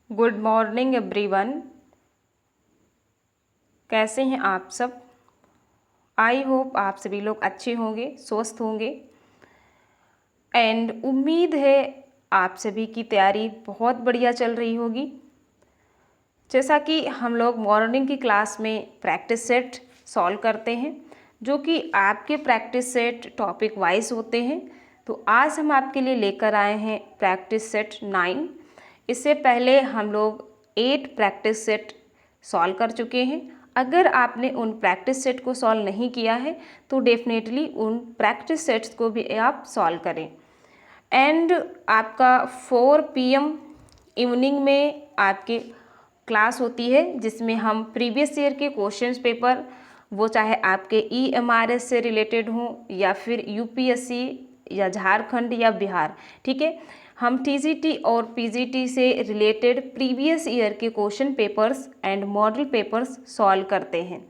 Good morning everyone. कैसे हैं आप सब? आई होप आप सभी लोग अच्छे होंगे, स्वस्थ होंगे एंड उम्मीद है आप सभी की तैयारी बहुत बढ़िया चल रही होगी। जैसा कि हम लोग मॉर्निंग की क्लास में प्रैक्टिस सेट सॉल्व करते हैं, जो कि आपके प्रैक्टिस सेट टॉपिक वाइज होते हैं। तो आज हम आपके लिए लेकर आए हैं प्रैक्टिस सेट 9। इससे पहले हम लोग 8 प्रैक्टिस सेट सॉल्व कर चुके हैं। अगर आपने उन प्रैक्टिस सेट को सॉल्व नहीं किया है तो डेफिनेटली उन प्रैक्टिस सेट्स को भी आप सॉल्व करें। एंड आपका 4 PM इवनिंग में आपके क्लास होती है, जिसमें हम प्रीवियस ईयर के क्वेश्चंस पेपर, वो चाहे आपके EMRS से रिलेटेड हों या फिर UPSC या झारखंड या बिहार, ठीक है, हम TGT और PGT से रिलेटेड प्रीवियस ईयर के question papers and model papers solve करते हैं।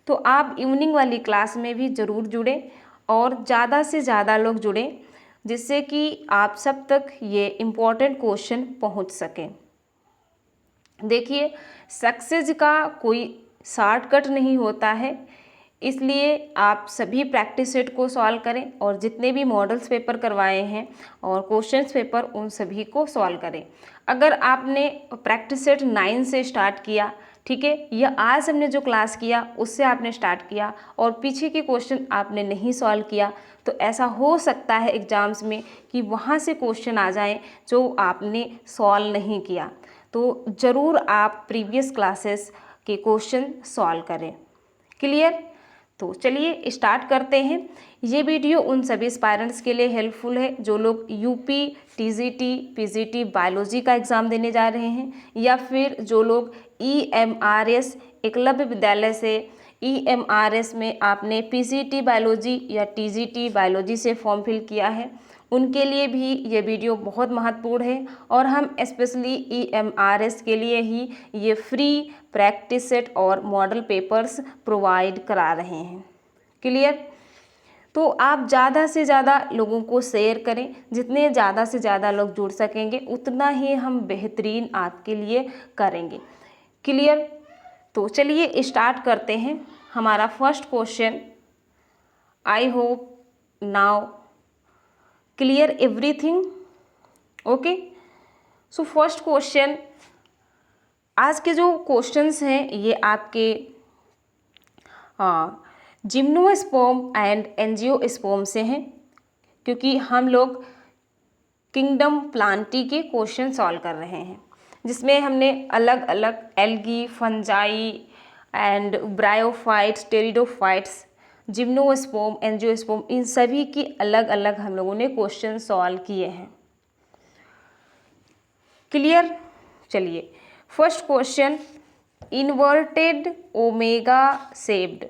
तो आप इवनिंग वाली क्लास में भी ज़रूर जुड़ें और ज़्यादा से ज़्यादा लोग जुड़ें, जिससे कि आप सब तक ये इम्पोर्टेंट क्वेश्चन पहुंच सकें। देखिए, सक्सेस का कोई शॉर्टकट नहीं होता है, इसलिए आप सभी प्रैक्टिस सेट को सॉल्व करें और जितने भी मॉडल्स पेपर करवाए हैं और क्वेश्चंस पेपर, उन सभी को सॉल्व करें। अगर आपने प्रैक्टिस सेट 9 से स्टार्ट किया, ठीक है, या आज हमने जो क्लास किया उससे आपने स्टार्ट किया और पीछे के क्वेश्चन आपने नहीं सॉल्व किया, तो ऐसा हो सकता है एग्जाम्स में कि वहाँ से क्वेश्चन आ जाएं जो आपने सॉल्व नहीं किया। तो ज़रूर आप प्रीवियस क्लासेस के क्वेश्चन सॉल्व करें। क्लियर? तो चलिए स्टार्ट करते हैं। ये वीडियो उन सभी एस्पायरेंट्स के लिए हेल्पफुल है जो लोग UP, TGT, PGT बायोलॉजी का एग्ज़ाम देने जा रहे हैं, या फिर जो लोग EMRS एकलव्य विद्यालय से EMRS में आपने PGT बायोलॉजी या TGT बायोलॉजी से फॉर्म फिल किया है, उनके लिए भी ये वीडियो बहुत महत्वपूर्ण है। और हम स्पेशली EMRS के लिए ही ये फ्री प्रैक्टिस सेट और मॉडल पेपर्स प्रोवाइड करा रहे हैं। क्लियर? तो आप ज़्यादा से ज़्यादा लोगों को शेयर करें। जितने ज़्यादा से ज़्यादा लोग जुड़ सकेंगे उतना ही हम बेहतरीन आपके लिए करेंगे। क्लियर? तो चलिए स्टार्ट करते हैं। हमारा first question, I hope now clear everything. Okay, so first question, आज के जो क्वेश्चंस हैं ये आपके जिम्नोस्पर्म एंड एंजियोस्पर्म से हैं, क्योंकि हम लोग किंगडम प्लांटी के क्वेश्चन सॉल्व कर रहे हैं, जिसमें हमने अलग अलग algae, fungi and bryophytes, pteridophytes, gymnosperm, angiosperm, इन सभी की अलग अलग हम लोगों ने क्वेश्चन सॉल्व किए हैं। क्लियर? चलिए first question, inverted omega shaped.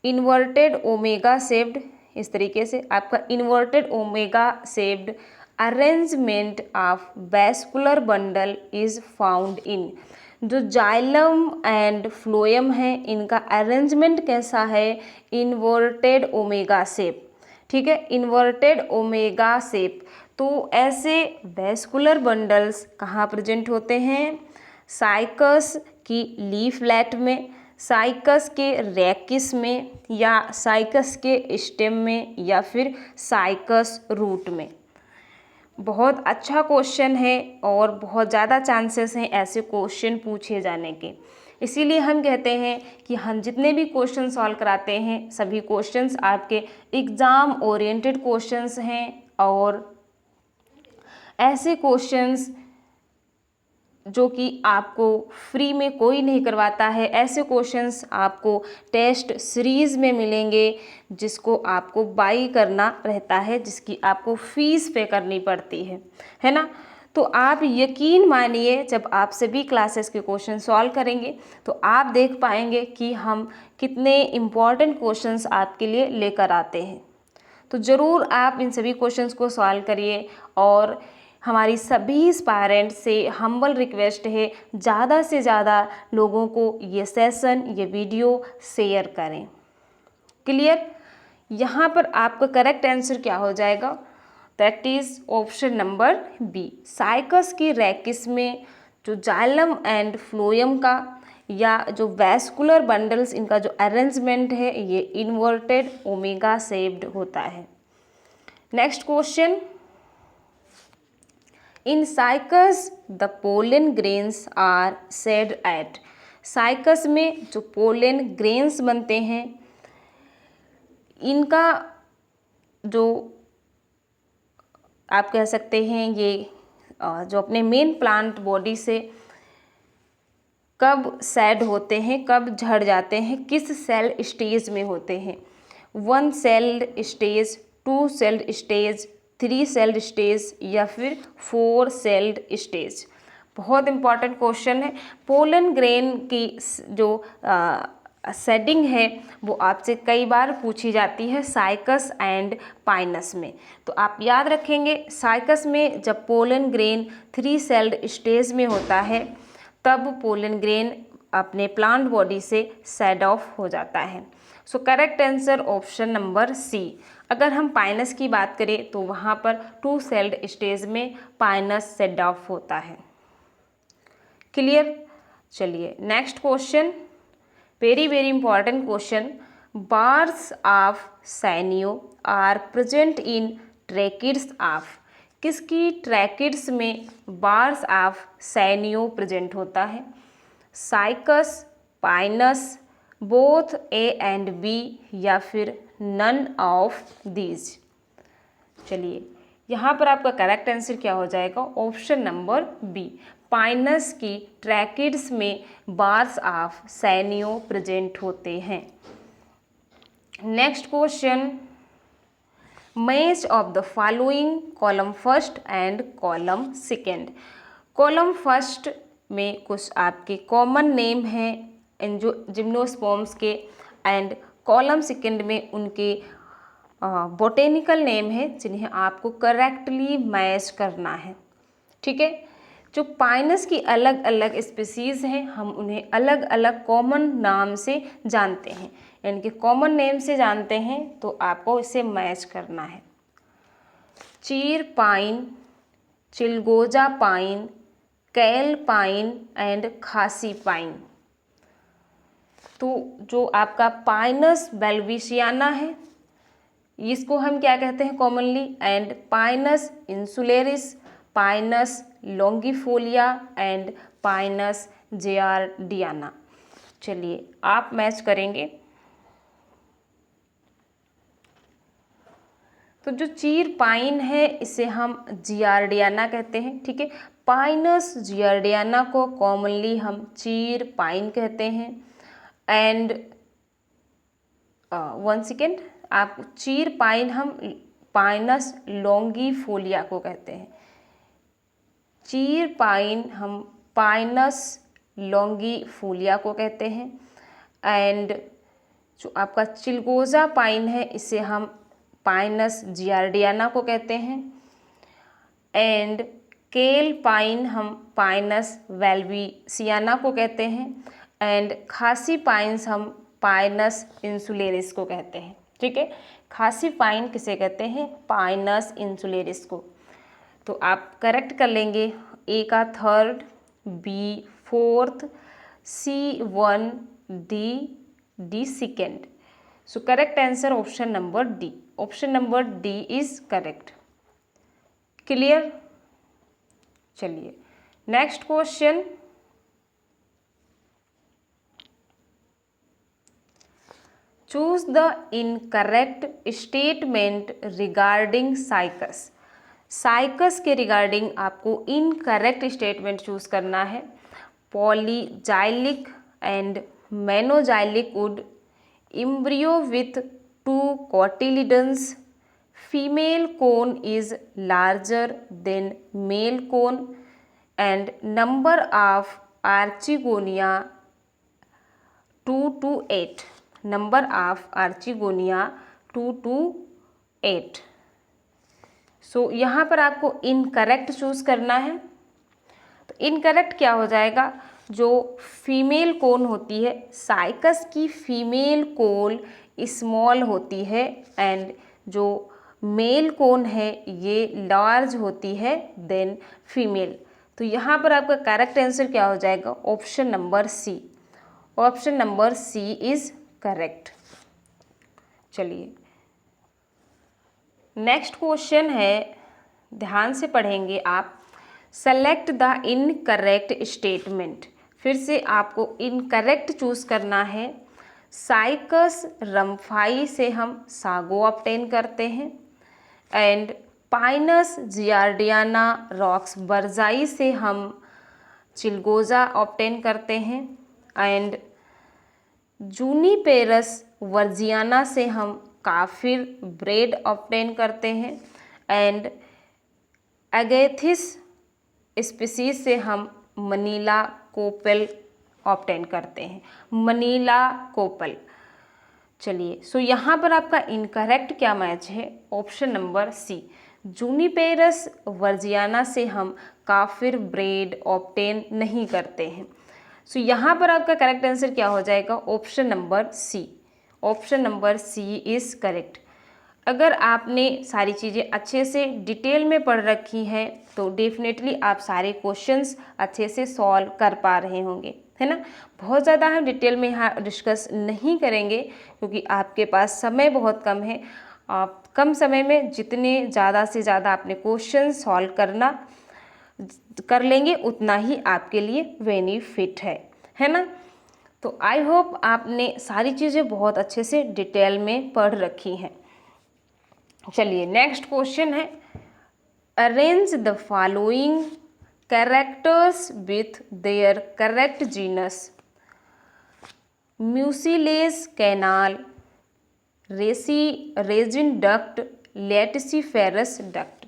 Inverted omega shaped, इस तरीके से आपका inverted omega shaped arrangement of vascular bundle is found in. जो जाइलम एंड फ्लोएम है, इनका अरेंजमेंट कैसा है? इन्वर्टेड ओमेगा शेप, ठीक है, इन्वर्टेड ओमेगा शेप। तो ऐसे वैस्कुलर बंडल्स कहाँ प्रेजेंट होते हैं? साइकस की लीफलेट में, साइकस के रेकिस में, या साइकस के स्टेम में, या फिर साइकस रूट में। बहुत अच्छा क्वेश्चन है और बहुत ज़्यादा चांसेस हैं ऐसे क्वेश्चन पूछे जाने के। इसीलिए हम कहते हैं कि हम जितने भी क्वेश्चन सॉल्व कराते हैं सभी क्वेश्चंस आपके एग्ज़ाम ओरिएंटेड क्वेश्चंस हैं, और ऐसे क्वेश्चंस जो कि आपको फ्री में कोई नहीं करवाता है, ऐसे क्वेश्चंस आपको टेस्ट सीरीज़ में मिलेंगे, जिसको आपको बाई करना रहता है, जिसकी आपको फीस पे करनी पड़ती है ना। तो आप यकीन मानिए, जब आप सभी क्लासेस के क्वेश्चन सॉल्व करेंगे तो आप देख पाएंगे कि हम कितने इम्पॉर्टेंट क्वेश्चंस आपके लिए लेकर आते हैं। तो ज़रूर आप इन सभी क्वेश्चंस को सॉल्व करिए, और हमारी सभी पेरेंट्स से हम्बल रिक्वेस्ट है, ज़्यादा से ज़्यादा लोगों को ये सेशन, ये वीडियो शेयर करें। क्लियर? यहाँ पर आपका करेक्ट आंसर क्या हो जाएगा? That is option number B. Cycas की रैकिस में जो जाइलम एंड फ्लोएम का या जो वैस्कुलर बंडल्स, इनका जो अरेंजमेंट है ये इन्वर्टेड ओमेगा शेप्ड होता है। Next question, in Cycas the pollen grains are shed at. Cycas में जो पोलन ग्रेन्स बनते हैं इनका जो आप कह सकते हैं ये जो अपने मेन प्लांट बॉडी से कब सेड होते हैं, कब झड़ जाते हैं, किस सेल स्टेज में होते हैं, 1 sailed stage, 2 celled stage, 3 sailed stage या फिर 4 सेल्ड स्टेज। बहुत इंपॉर्टेंट क्वेश्चन है। पोलन ग्रेन की जो सेडिंग है वो आपसे कई बार पूछी जाती है साइकस एंड पाइनस में। तो आप याद रखेंगे साइकस में जब पोलन ग्रेन 3 सेल्ड स्टेज में होता है तब पोलन ग्रेन अपने प्लांट बॉडी से सेड ऑफ हो जाता है। सो correct answer option number C. अगर हम पाइनस की बात करें तो वहाँ पर 2 सेल्ड स्टेज में पाइनस सेड ऑफ होता है। क्लियर? चलिए next question, very very important question, bars of Sanio are present in tracheids of. किसकी ट्रैकिड्स में बार्स ऑफ सैनियो प्रेजेंट होता है? Cycas, Pinus, both A and B या फिर नन ऑफ दीज। चलिए यहाँ पर आपका करेक्ट आंसर क्या हो जाएगा? ऑप्शन नंबर बी, पाइनस की ट्रैकिड्स में बार्स ऑफ सैनियो प्रेजेंट होते हैं। Next question, match of the following column first and column second. Column first में कुछ आपके कॉमन नेम हैं इन जो जिम्नोस्पर्म्स के, एंड कॉलम सेकेंड में उनके बोटेनिकल नेम है जिन्हें आपको करेक्टली मैच करना है। ठीक है, जो पाइनस की अलग अलग स्पीसीज़ हैं हम उन्हें अलग अलग कॉमन नाम से जानते हैं, यानी कि कॉमन नेम से जानते हैं तो आपको इसे मैच करना है। चीर पाइन, चिलगोजा पाइन, कैल पाइन एंड खासी पाइन। तो जो आपका पाइनस बेल्विशियाना है इसको हम क्या कहते हैं commonly, and Pinus insularis, Pinus longifolia and Pinus gerardiana. चलिए आप मैच करेंगे। तो जो चीर पाइन है इसे हम जियार्डियाना कहते हैं। ठीक है, पाइनस जियार्डियाना को कॉमनली हम चीर पाइन कहते हैं। एंड वन सेकेंड, आप चीर पाइन हम पाइनस लॉन्गिफोलिया को कहते हैं। चीर पाइन हम पाइनस लॉन्गिफोलिया को कहते हैं। एंड जो आपका चिलगोजा पाइन है इसे हम पाइनस जियार्डियाना को कहते हैं। एंड केल पाइन हम पाइनस वेल्विसियाना को कहते हैं। एंड खासी पाइन्स हम पाइनस इंसुलेरिस को कहते हैं। ठीक है, खासी पाइन किसे कहते हैं? पाइनस इंसुलेरिस को। तो आप करेक्ट कर लेंगे, ए का third, B fourth, C 1, D second. So correct answer option number D. Option number D is correct. Clear? चलिए next question, choose the incorrect statement regarding Cycas. Cycas के रिगार्डिंग आपको incorrect statement choose करना है। Polyxylic and manoxylic wood embryo with 2 cotyledons, female cone is larger than male cone, and number of archegonia 2 to 8. Number of archegonia 2 to 8. सो यहाँ पर आपको incorrect choose करना है। तो इनकरेक्ट क्या हो जाएगा? जो फीमेल कोन होती है, साइकस की फीमेल कोन स्मॉल होती है एंड जो मेल कोन है ये लार्ज होती है देन फीमेल। तो यहाँ पर आपका करेक्ट आंसर क्या हो जाएगा? Option number C. Option number C is correct. चलिए नेक्स्ट क्वेश्चन है, ध्यान से पढ़ेंगे आप। Select the incorrect statement. फिर से आपको इनकरेक्ट चूज करना है। साइकस रम्फाई से हम सागो ऑब्टेन करते हैं एंड पाइनस जियार्डियाना रॉक्स बरजाई से हम चिलगोजा ऑब्टेन करते हैं एंड जूनीपेरस वर्जियाना से हम काफिर ब्रेड ऑब्टेन करते हैं एंड एगेथिस स्पीसीज से हम मनीला कोपल ऑब्टेन करते हैं। मनीला कोपल। चलिए सो यहाँ पर आपका इनकरेक्ट क्या मैच है? ऑप्शन नंबर सी। जूनीपेरस वर्जियाना से हम काफिर ब्रेड ऑब्टेन नहीं करते हैं। सो यहाँ पर आपका करेक्ट आंसर क्या हो जाएगा? Option number C. Option number C is correct. अगर आपने सारी चीज़ें अच्छे से डिटेल में पढ़ रखी हैं तो डेफिनेटली आप सारे क्वेश्चंस अच्छे से सॉल्व कर पा रहे होंगे, है ना। बहुत ज़्यादा हम डिटेल में यहाँ डिस्कस नहीं करेंगे क्योंकि आपके पास समय बहुत कम है। आप कम समय में जितने ज़्यादा से ज़्यादा आपने क्वेश्चन सॉल्व कर लेंगे उतना ही आपके लिए बेनिफिट है ना। तो आई होप आपने सारी चीज़ें बहुत अच्छे से डिटेल में पढ़ रखी हैं। चलिए नेक्स्ट क्वेश्चन है, arrange the following characters with their correct genus. Mucilage canal, resin duct, laticiferous duct.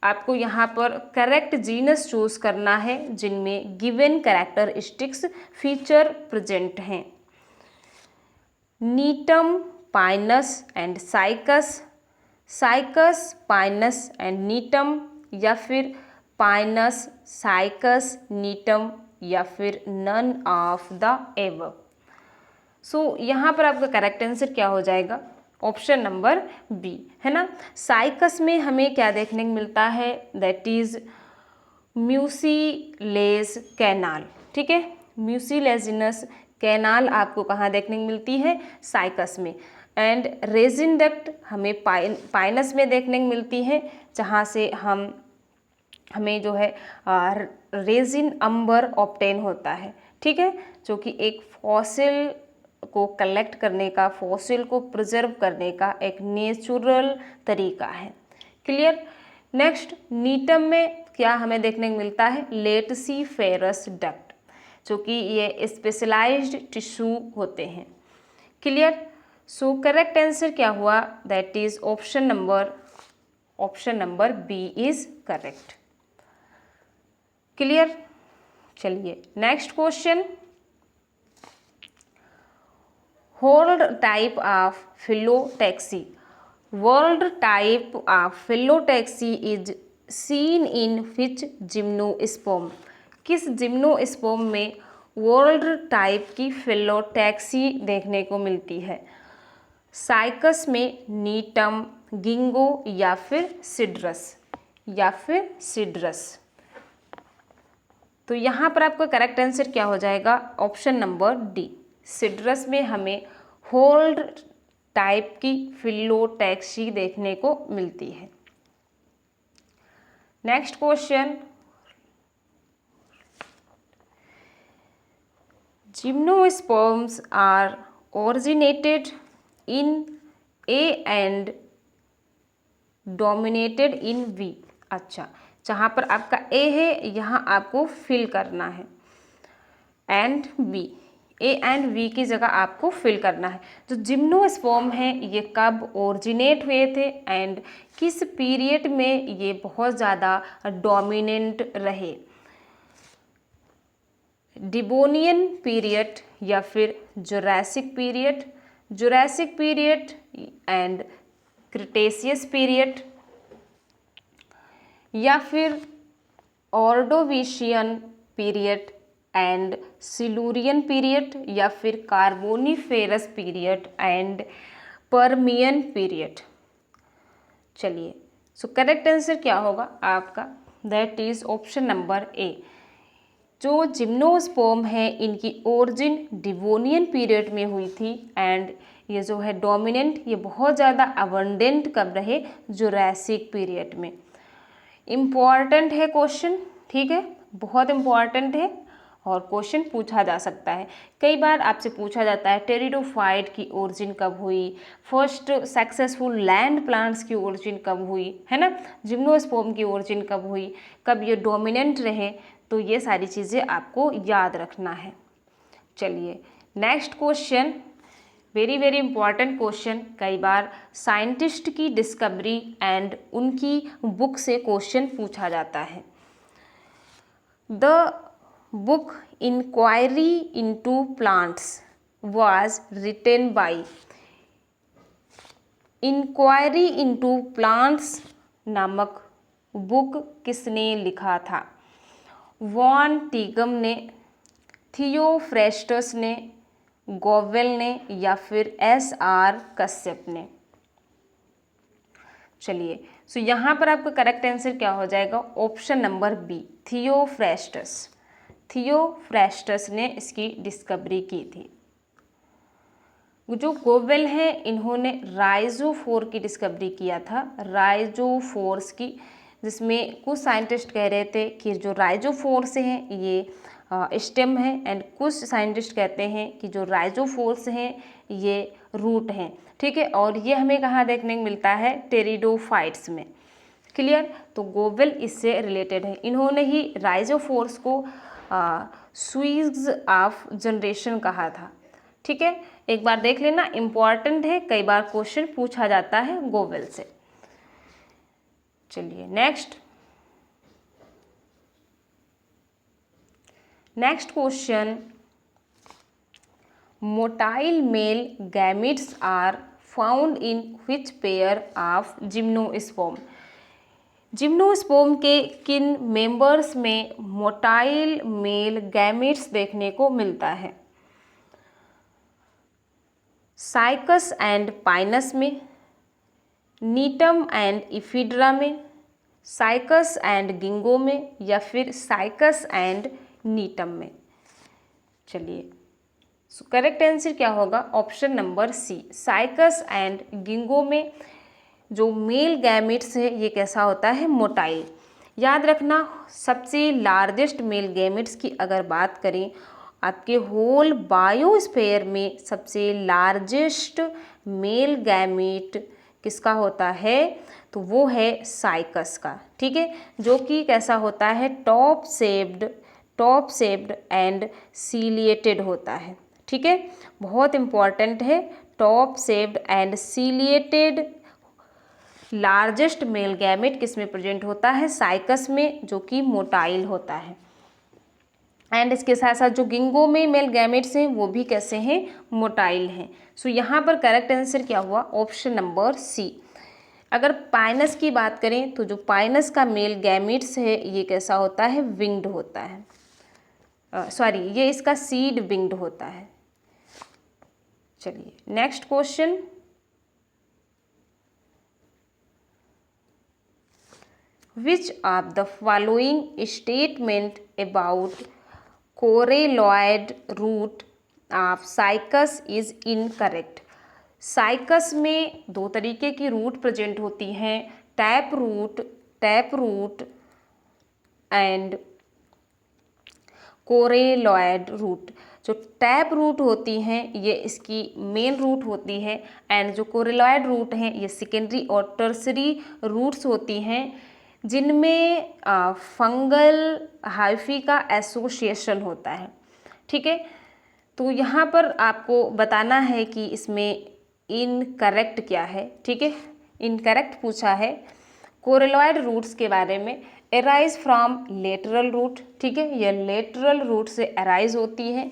आपको यहाँ पर करेक्ट जीनस चूज करना है जिनमें गिवन कैरेक्टरिस्टिक्स फीचर प्रेजेंट हैं। नीटम, Pinus and cycas, cycas, Pinus and नीटम, या फिर पाइनस, साइकस, नीटम, या फिर नन ऑफ द एबव। सो यहाँ पर आपका करेक्ट आंसर क्या हो जाएगा? ऑप्शन नंबर बी, है ना। साइकस में हमें क्या देखने को मिलता है? दैट इज म्यूसिलेज कैनाल, ठीक है। म्यूसिलेजिनस कैनाल आपको कहाँ देखने को मिलती है? साइकस में। एंड रेजिन डक्ट हमें पाइनस में देखने को मिलती है, जहाँ से हमें जो है रेजिन अंबर ऑब्टेन होता है, ठीक है, जो कि एक फॉसिल को कलेक्ट करने का, फॉसिल को प्रिजर्व करने का एक नेचुरल तरीका है। क्लियर। नेक्स्ट, नीटम में क्या हमें देखने को मिलता है? लेटिसिफेरस डक्ट, जो कि ये स्पेशलाइज्ड टिश्यू होते हैं। क्लियर। सो करेक्ट आंसर क्या हुआ? That is option number B is correct. Clear. चलिए next question, whorled type of phyllotaxy. Whorled type of phyllotaxy is seen in which gymnosperm. किस जिम्नोस्पर्म में वर्ल्ड टाइप की phyllotaxy देखने को मिलती है? साइकस में, नीटम, गिंगो, या फिर सिड्रस। तो यहाँ पर आपका करेक्ट आंसर क्या हो जाएगा? Option number D. सिड्रस में हमें होल्ड टाइप की फिलोटैक्सी देखने को मिलती है। Next question, gymnosperms are originated in A and dominated in V. अच्छा, जहाँ पर आपका ए है यहाँ आपको फिल करना है, and B, A and V की जगह आपको फिल करना है। जो जिम्नोस्पर्म है ये कब ओरिजिनेट हुए थे एंड किस पीरियड में ये बहुत ज़्यादा डोमिनेंट रहे? डिबोनियन पीरियड या फिर Jurassic period and Cretaceous period, या फिर Ordovician period and Silurian period, या फिर Carboniferous period and Permian period. चलिए सो करेक्ट आंसर क्या होगा आपका? That is option number A. जो जिम्नोस्पर्म है इनकी ओरिजिन डिवोनियन पीरियड में हुई थी एंड ये जो है डोमिनेंट, ये बहुत ज़्यादा अबंडेंट कब रहे, जुरासिक पीरियड में। इम्पॉर्टेंट है क्वेश्चन, ठीक है, बहुत इम्पॉर्टेंट है और क्वेश्चन पूछा जा सकता है। कई बार आपसे पूछा जाता है टेरिडोफाइट की ओरिजिन कब हुई, फर्स्ट सक्सेसफुल लैंड प्लांट्स की ओरिजिन कब हुई, है ना, जिम्नोस्पर्म की ओरिजिन कब हुई, कब ये डोमिनेंट रहे, तो ये सारी चीज़ें आपको याद रखना है। चलिए next question, very very important question. कई बार साइंटिस्ट की डिस्कवरी एंड उनकी बुक से क्वेश्चन पूछा जाता है। The book inquiry into plants was written by, inquiry into plants नामक बुक किसने लिखा था? वॉन टीगम ने, थियोफ्रेस्टस ने, गोवेल ने या फिर एस.आर. कश्यप ने? चलिए सो यहाँ पर आपका करेक्ट आंसर क्या हो जाएगा? Option number B, Theophrastus. Theophrastus ने इसकी डिस्कवरी की थी। जो गोवेल है इन्होंने राइजोफोर की डिस्कवरी किया था, राइजोफोर्स की, जिसमें कुछ साइंटिस्ट कह रहे थे कि जो राइजोफोर्स हैं ये स्टेम है एंड कुछ साइंटिस्ट कहते हैं कि जो राइजोफोर्स हैं ये रूट हैं, ठीक है। और ये हमें कहाँ देखने को मिलता है? टेरिडोफाइट्स में। क्लियर? तो गोवेल इससे रिलेटेड है, इन्होंने ही राइजोफोर्स को स्वीग्स ऑफ जनरेशन कहा था, ठीक है। एक बार देख लेना, इम्पॉर्टेंट है, कई बार क्वेश्चन पूछा जाता है गोवेल से। चलिए next question, motile male gametes are found in which pair of gymnosperm? Gymnosperm के किन मेंबर्स में मोटाइल मेल गैमिट्स देखने को मिलता है? साइकस एंड पाइनस में, नीटम एंड इफिड्रा में, साइकस एंड गिंगो में या फिर साइकस एंड नीटम में? चलिए करेक्ट आंसर क्या होगा? Option number C, cycas and ginkgo में जो मेल गैमेट्स है ये कैसा होता है? मोटाइल। याद रखना, सबसे लार्जेस्ट मेल गैमेट्स की अगर बात करें, आपके होल बायोस्फीयर में सबसे लार्जेस्ट मेल गैमेट किसका होता है? तो वो है साइकस का, ठीक है, जो कि कैसा होता है? टॉप शेप्ड एंड सीलिएटेड होता है, ठीक है, बहुत इंपॉर्टेंट है। Top shaped and ciliated largest male gamete किस में प्रेजेंट होता है? साइकस में, जो कि मोटाइल होता है। एंड इसके साथ साथ जो गिंगो में मेल गैमेट्स हैं वो भी कैसे हैं? मोटाइल हैं। सो यहाँ पर करेक्ट आंसर क्या हुआ? Option number C. अगर पाइनस की बात करें तो जो पाइनस का मेल गैमेट्स है ये कैसा होता है? विंग्ड होता है, सॉरी ये इसका सीड विंग्ड होता है। चलिए next question, which of the following statement about coralloid root of Cycas is incorrect? Cycas में दो तरीके की रूट प्रेजेंट होती हैं, tap root and coralloid root. जो टैप रूट होती हैं ये इसकी मेन रूट होती है एंड जो कोरेलॉयड रूट हैं ये सेकेंडरी और टर्सरी रूट्स होती हैं, जिनमें फंगल हाइफी का एसोसिएशन होता है, ठीक है। तो यहाँ पर आपको बताना है कि इसमें इनकरेक्ट क्या है, ठीक है, इनकरेक्ट पूछा है। कोरेलॉयड रूट्स के बारे में, एराइज फ्रॉम लेटरल रूट, ठीक है, ये लेटरल रूट से एराइज होती है,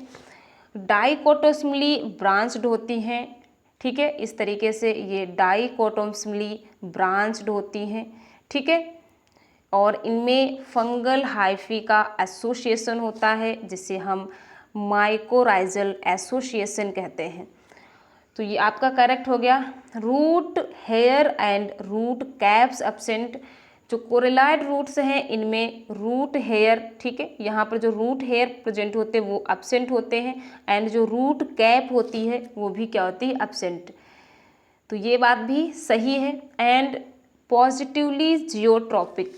डाइकोटोसमली ब्रांच्ड होती हैं, ठीक है, इस तरीके से ये डाइकोटोसमली ब्रांच्ड होती हैं, ठीक है, और इनमें फंगल हाइफी का एसोसिएशन होता है जिसे हम माइकोराइजल एसोसिएशन कहते हैं। तो ये आपका करेक्ट हो गया। Root hair and root caps absent, जो कोरेलॉइड रूट्स हैं इनमें रूट हेयर, ठीक है, यहाँ पर जो रूट हेयर प्रेजेंट होते हैं वो एब्सेंट होते हैं, एंड जो रूट कैप होती है वो भी क्या होती है, एब्सेंट। तो ये बात भी सही है। And positively geotropic,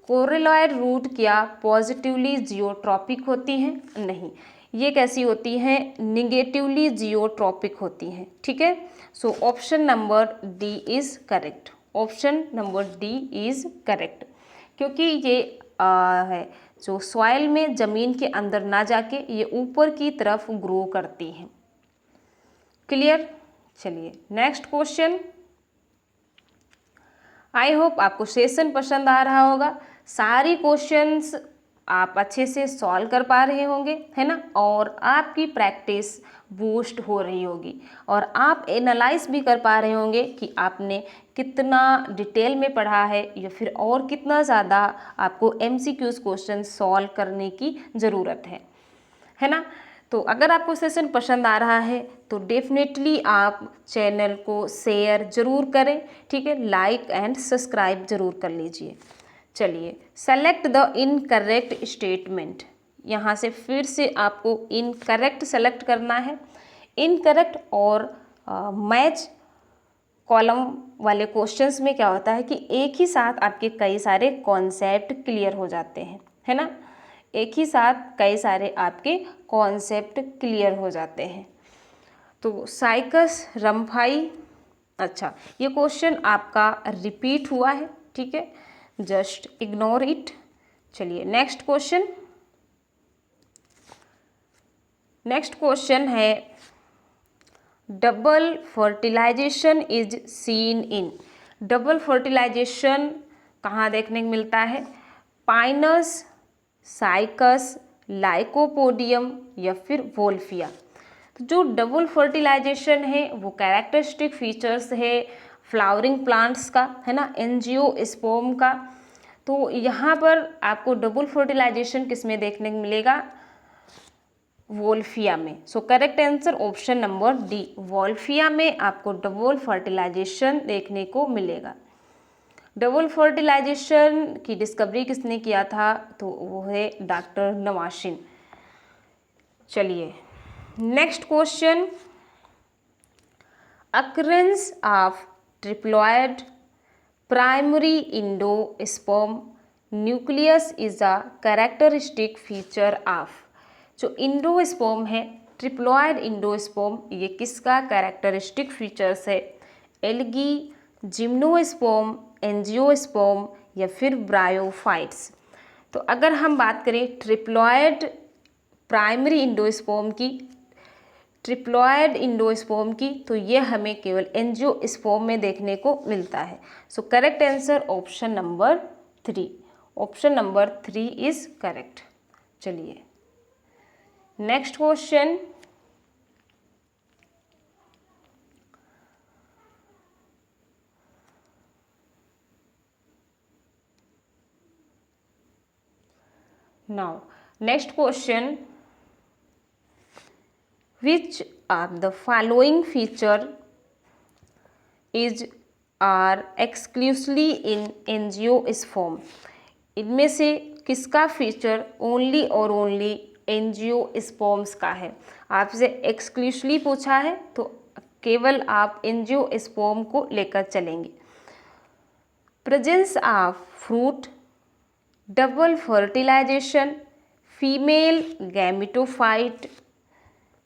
coralloid root क्या पॉजिटिवली जियोट्रॉपिक होती हैं? नहीं, ये कैसी होती हैं, निगेटिवली जियोट्रॉपिक होती हैं, ठीक है। So option number D is correct, option number D is correct, क्योंकि ये है जो सॉइल में ज़मीन के अंदर ना जाके ये ऊपर की तरफ ग्रो करती हैं। क्लियर? चलिए नेक्स्ट क्वेश्चन। आई होप आपको सेशन पसंद आ रहा होगा, सारी क्वेश्चंस आप अच्छे से सॉल्व कर पा रहे होंगे, है ना, और आपकी प्रैक्टिस बूस्ट हो रही होगी, और आप एनालाइज भी कर पा रहे होंगे कि आपने कितना डिटेल में पढ़ा है या फिर और कितना ज़्यादा आपको MCQs क्वेश्चन सॉल्व करने की ज़रूरत है ना। तो अगर आपको सेशन पसंद आ रहा है तो डेफिनेटली आप चैनल को शेयर ज़रूर करें, ठीक है, लाइक एंड सब्सक्राइब ज़रूर कर लीजिए। चलिए, सेलेक्ट द इनकरेक्ट स्टेटमेंट, यहाँ से फिर से आपको इनकरेक्ट सेलेक्ट करना है। इनकरेक्ट और मैच कॉलम वाले क्वेश्चंस में क्या होता है कि एक ही साथ आपके कई सारे कॉन्सेप्ट क्लियर हो जाते हैं, है ना, एक ही साथ कई सारे आपके कॉन्सेप्ट क्लियर हो जाते हैं। तो साइकस रम्फाई, अच्छा ये क्वेश्चन आपका रिपीट हुआ है, ठीक है, जस्ट इग्नोर इट। चलिए नेक्स्ट क्वेश्चन। नेक्स्ट क्वेश्चन है double fertilization is seen in. Double fertilization कहाँ देखने को मिलता है? पाइनस, साइकस, लाइकोपोडियम या फिर वोल्फिया। तो जो डबल फर्टिलाइजेशन है वो कैरेक्टरिस्टिक फीचर्स है फ्लावरिंग प्लांट्स का, है ना, एंजियोस्पर्म का। तो यहाँ पर आपको डबल फर्टिलाइजेशन किस में देखने को मिलेगा? वोल्फिया में। सो correct answer option number D, Wolffia में आपको डबल फर्टिलाइजेशन देखने को मिलेगा। डबल फर्टिलाइजेशन की डिस्कवरी किसने किया था? तो वो है डॉक्टर नवाशिन। चलिए next question. Occurrence of triploid primary endosperm nucleus is a characteristic feature of. जो इंडोस्पर्म है, ट्रिप्लॉइड इंडोस्पर्म, ये किसका कैरेक्टरिस्टिक फीचर्स है? एल्गी, जिम्नोस्पर्म, एंजियोस्पर्म या फिर ब्रायोफाइट्स। तो अगर हम बात करें ट्रिप्लॉइड प्राइमरी इंडोस्पर्म की, ट्रिप्लॉइड इंडोस्पर्म की, तो ये हमें केवल एंजियोस्पर्म में देखने को मिलता है। सो correct answer option number 3, option number 3 is correct. चलिए next question. Now next question, which of the following feature is are exclusively in angiosperm? इनमें से किसका फीचर ओनली और ओनली एंजियोस्पर्म्स का है? आपसे एक्सक्लूसिवली पूछा है तो केवल आप एंजियोस्पर्म को लेकर चलेंगे। Presence of fruit, double fertilization, female gametophyte,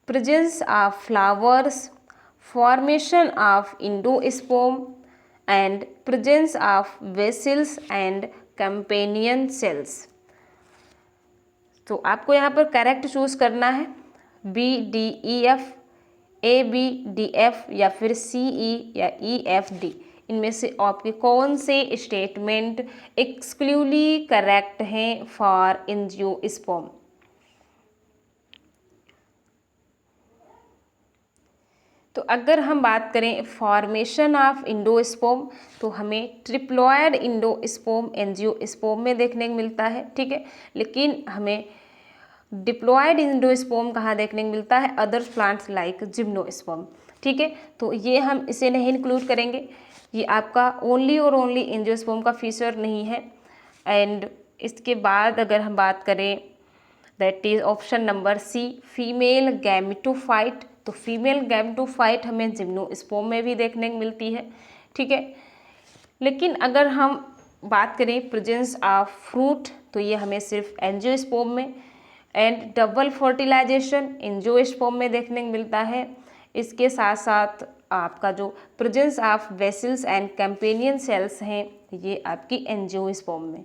presence of flowers, formation of endosperm and presence of vessels and companion cells. तो आपको यहाँ पर करेक्ट चूज करना है, B, D, E, F, A, B, D, F या फिर C, E या E, F, D। इनमें से आपके कौन से स्टेटमेंट एक्सक्लूसिवली करेक्ट हैं फॉर एंजियोस्पर्म? तो अगर हम बात करें फॉर्मेशन ऑफ इंडोस्पर्म तो हमें ट्रिप्लॉइड इंडोस्पर्म एंजियोस्पर्म में देखने को मिलता है, ठीक है, लेकिन हमें डिप्लॉइड इंडोस्पर्म कहाँ देखने को मिलता है? अदर प्लांट्स लाइक जिम्नोस्पर्म, ठीक है, तो ये हम इसे नहीं इंक्लूड करेंगे। ये आपका ओनली और ओनली एंजियोस्पर्म का फीचर नहीं है। एंड इसके बाद अगर हम बात करें that is option number C, female gametophyte. तो फीमेल गैमेटोफाइट हमें जिम्नोस्पर्म में भी देखने को मिलती है, ठीक है। लेकिन अगर हम बात करें प्रेजेंस ऑफ फ्रूट, तो ये हमें सिर्फ एंजियोस्पर्म में एंड डबल फर्टिलाइजेशन एंजियोस्पर्म में देखने को मिलता है। इसके साथ साथ आपका जो presence of vessels and companion sales हैं ये आपकी एंजियोस्पर्म में,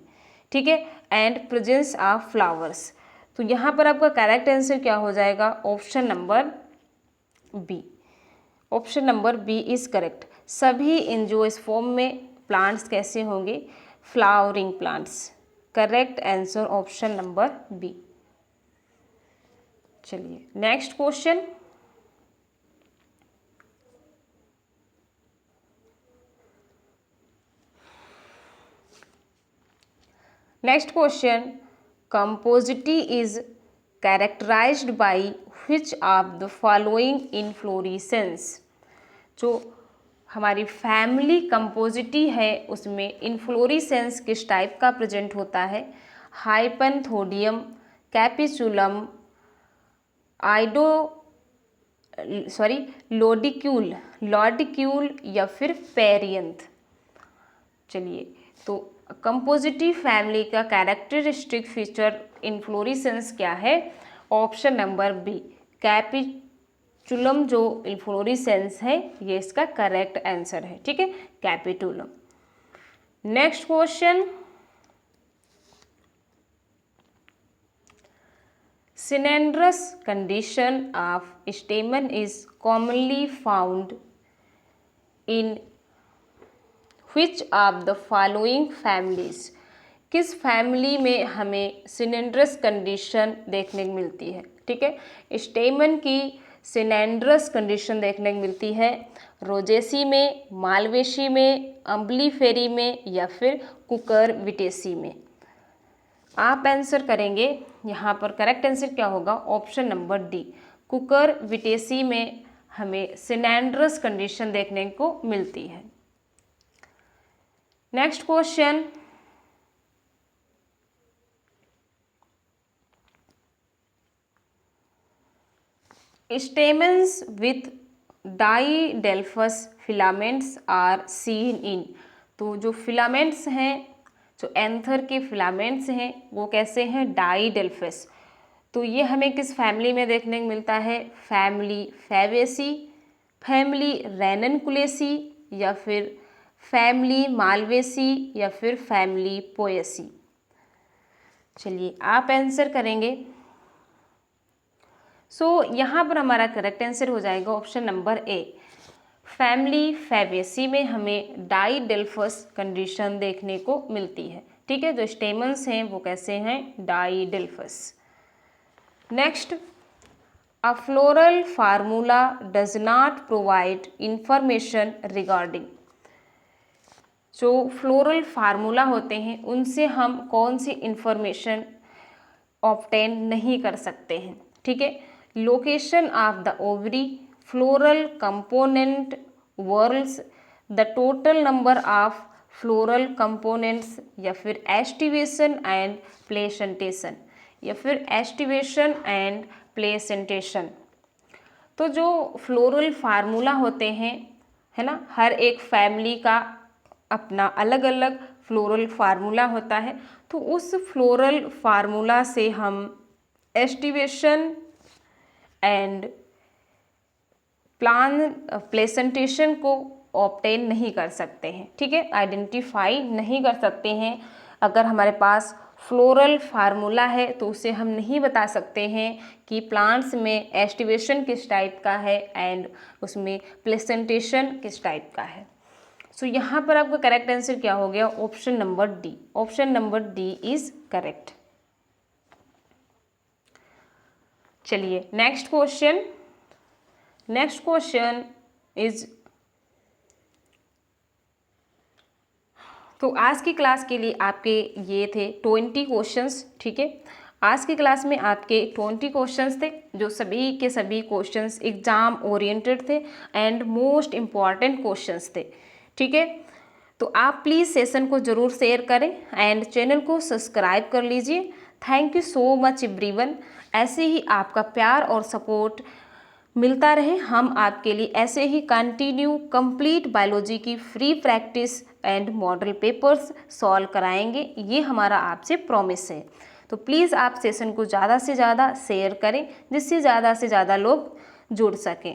ठीक है। एंड प्रेजेंस ऑफ फ्लावर्स, तो यहाँ पर आपका करेक्ट आंसर क्या हो जाएगा? Option number B. Option number B is correct. सभी एंजियोस्पर्म में प्लांट्स कैसे होंगे? Flowering plants. Correct answer option number B. चलिए next question. Next question, compositae is characterised by which of the following inflorescence. जो हमारी फैमिली कंपोजिटी है उसमें inflorescence किस टाइप का प्रेजेंट होता है? हाइपैंथोडियम, कैपिचुलम, लॉडिक्यूल या फिर पेरियंथ। चलिए, तो कंपोजिटिव फैमिली का कैरेक्टरिस्टिक फीचर इन्फ्लोरेसेंस क्या है? ऑप्शन नंबर बी, कैपिचुलम जो इन्फ्लोरेसेंस है ये इसका करेक्ट आंसर है, ठीक है, capitulum. Next question, synandrous condition of stamen is commonly found in which of the following families। किस फैमिली में हमें सिनेंड्रस कंडीशन देखने को मिलती है? ठीक है, स्टेमन की सिनेंड्रस कंडीशन देखने को मिलती है रोजेसी में, मालवेसी में, अम्बलीफेरी में या फिर कुकुरबिटेसी में। आप आंसर करेंगे, यहाँ पर करेक्ट आंसर क्या होगा? ऑप्शन नंबर डी, कुकुरबिटेसी में हमें सिनेंड्रस कंडीशन देखने को मिलती है। Next question, stamens with diadelphous filaments are seen in. तो जो फिलामेंट्स हैं, जो एंथर के फिलामेंट्स हैं वो कैसे हैं? डाइडेल्फस। तो ये हमें किस फैमिली में देखने को मिलता है? फैमिली फैबेसी, फैमिली रेननकुलेसी या फिर फैमिली मालवेसी या फिर फैमिली पोएसी। चलिए आप आंसर करेंगे। यहाँ पर हमारा करेक्ट आंसर हो जाएगा option number A, family Fabaceae में हमें डाइडेल्फस कंडीशन देखने को मिलती है, ठीक है। जो स्टेमन्स हैं वो कैसे हैं? Diadelphous. Next, a floral formula does not provide information regarding. जो फ्लोरल फार्मूला होते हैं उनसे हम कौन सी इंफॉर्मेशन ऑब्टेन नहीं कर सकते हैं? ठीक है, location of the ovary, floral component whorls, the total number of floral components या फिर एस्टिवेशन एंड प्लेसेंटेशन या फिर एस्टिवेशन एंड प्लेसेंटेशन। तो जो फ्लोरल फार्मूला होते हैं, है ना, हर एक फैमिली का अपना अलग अलग फ्लोरल फार्मूला होता है। तो उस फ्लोरल फार्मूला से हम एस्टिवेशन एंड प्लेसेंटेशन को ऑब्टेन नहीं कर सकते हैं, ठीक है, आइडेंटिफाई नहीं कर सकते हैं। अगर हमारे पास फ्लोरल फार्मूला है तो उसे हम नहीं बता सकते हैं कि प्लांट्स में एस्टिवेशन किस टाइप का है एंड उसमें प्लेसेंटेशन किस टाइप का है। यहाँ पर आपका करेक्ट आंसर क्या हो गया? Option number D. Option number D is correct. चलिए next question. Next question is, तो आज की क्लास के लिए आपके ये थे 20 क्वेश्चंस, ठीक है। आज की क्लास में आपके 20 क्वेश्चंस थे जो सभी के सभी क्वेश्चंस एग्जाम ओरिएंटेड थे एंड मोस्ट इम्पॉर्टेंट क्वेश्चंस थे, ठीक है, तो आप प्लीज़ सेशन को ज़रूर शेयर करें एंड चैनल को सब्सक्राइब कर लीजिए। Thank you so much everyone. ऐसे ही आपका प्यार और सपोर्ट मिलता रहे, हम आपके लिए ऐसे ही कंटिन्यू कंप्लीट बायोलॉजी की free practice and model papers solve कराएंगे, ये हमारा आपसे प्रॉमिस है। तो प्लीज़ आप सेशन को ज़्यादा से ज़्यादा शेयर करें जिससे ज़्यादा से ज़्यादा लोग जुड़ सकें।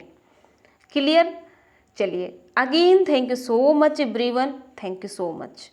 क्लियर? चलिए, again thank you so much everyone, thank you so much.